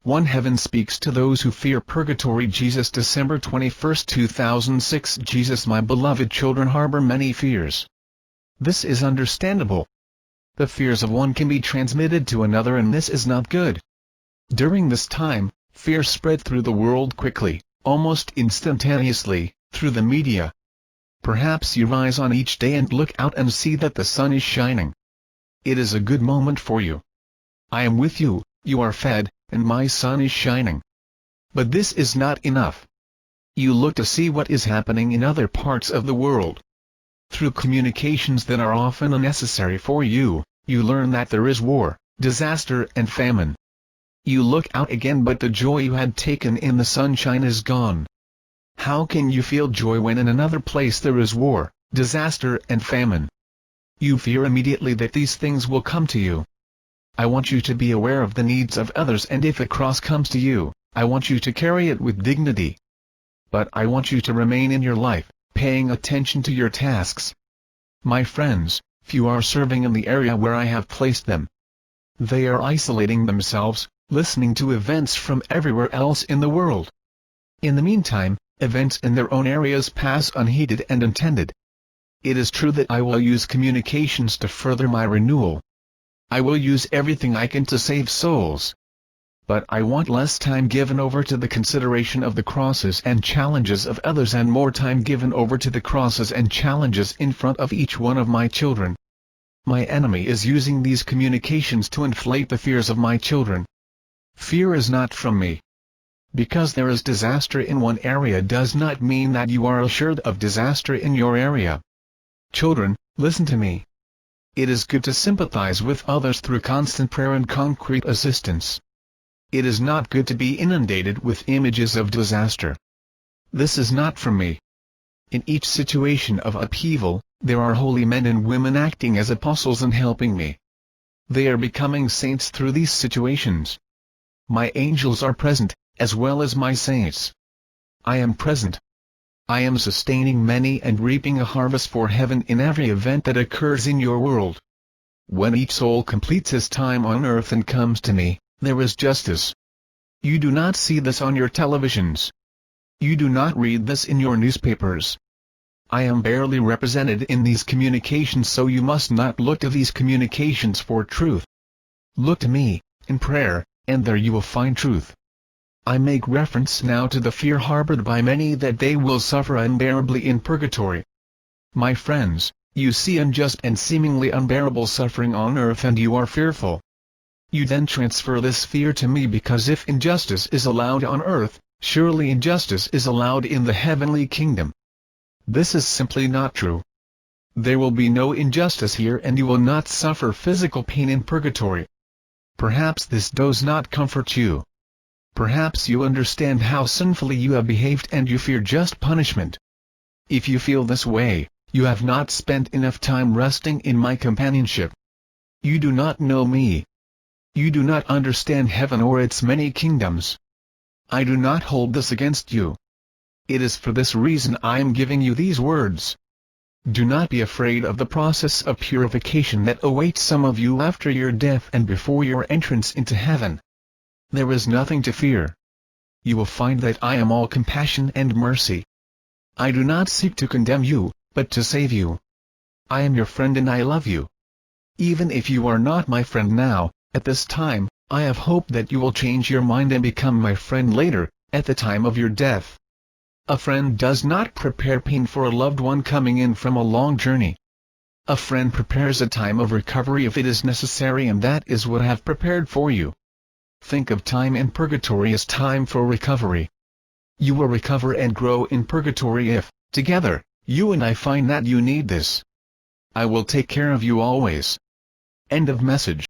1 Heaven speaks to those who fear purgatory. Jesus, December 21, 2006. Jesus, my beloved children harbor many fears. This is understandable. The fears of one can be transmitted to another, and this is not good. During this time, fear spread through the world quickly, almost instantaneously, through the media. Perhaps you rise on each day and look out and see that the sun is shining. It is a good moment for you. I am with you, you are fed, and my sun is shining. But this is not enough. You look to see what is happening in other parts of the world. Through communications that are often unnecessary for you, you learn that there is war, disaster and famine. You look out again, but the joy you had taken in the sunshine is gone. How can you feel joy when in another place there is war, disaster and famine? You fear immediately that these things will come to you. I want you to be aware of the needs of others, and if a cross comes to you, I want you to carry it with dignity. But I want you to remain in your life, paying attention to your tasks. My friends, few are serving in the area where I have placed them. They are isolating themselves, listening to events from everywhere else in the world. In the meantime, events in their own areas pass unheeded and untended. It is true that I will use communications to further my renewal. I will use everything I can to save souls. But I want less time given over to the consideration of the crosses and challenges of others, and more time given over to the crosses and challenges in front of each one of my children. My enemy is using these communications to inflate the fears of my children. Fear is not from me. Because there is disaster in one area does not mean that you are assured of disaster in your area. Children, listen to me. It is good to sympathize with others through constant prayer and concrete assistance. It is not good to be inundated with images of disaster. This is not from me. In each situation of upheaval, there are holy men and women acting as apostles and helping me. They are becoming saints through these situations. My angels are present, as well as my saints. I am present. I am sustaining many and reaping a harvest for heaven in every event that occurs in your world. When each soul completes his time on earth and comes to me, there is justice. You do not see this on your televisions. You do not read this in your newspapers. I am barely represented in these communications, so you must not look to these communications for truth. Look to me, in prayer, and there you will find truth. I make reference now to the fear harbored by many that they will suffer unbearably in purgatory. My friends, you see unjust and seemingly unbearable suffering on earth and you are fearful. You then transfer this fear to me, because if injustice is allowed on earth, surely injustice is allowed in the heavenly kingdom. This is simply not true. There will be no injustice here, and you will not suffer physical pain in purgatory. Perhaps this does not comfort you. Perhaps you understand how sinfully you have behaved and you fear just punishment. If you feel this way, you have not spent enough time resting in my companionship. You do not know me. You do not understand heaven or its many kingdoms. I do not hold this against you. It is for this reason I am giving you these words. Do not be afraid of the process of purification that awaits some of you after your death and before your entrance into heaven. There is nothing to fear. You will find that I am all compassion and mercy. I do not seek to condemn you, but to save you. I am your friend and I love you. Even if you are not my friend now, at this time, I have hope that you will change your mind and become my friend later, at the time of your death. A friend does not prepare pain for a loved one coming in from a long journey. A friend prepares a time of recovery if it is necessary, and that is what I have prepared for you. Think of time in purgatory as time for recovery. You will recover and grow in purgatory if, together, you and I find that you need this. I will take care of you always. End of message.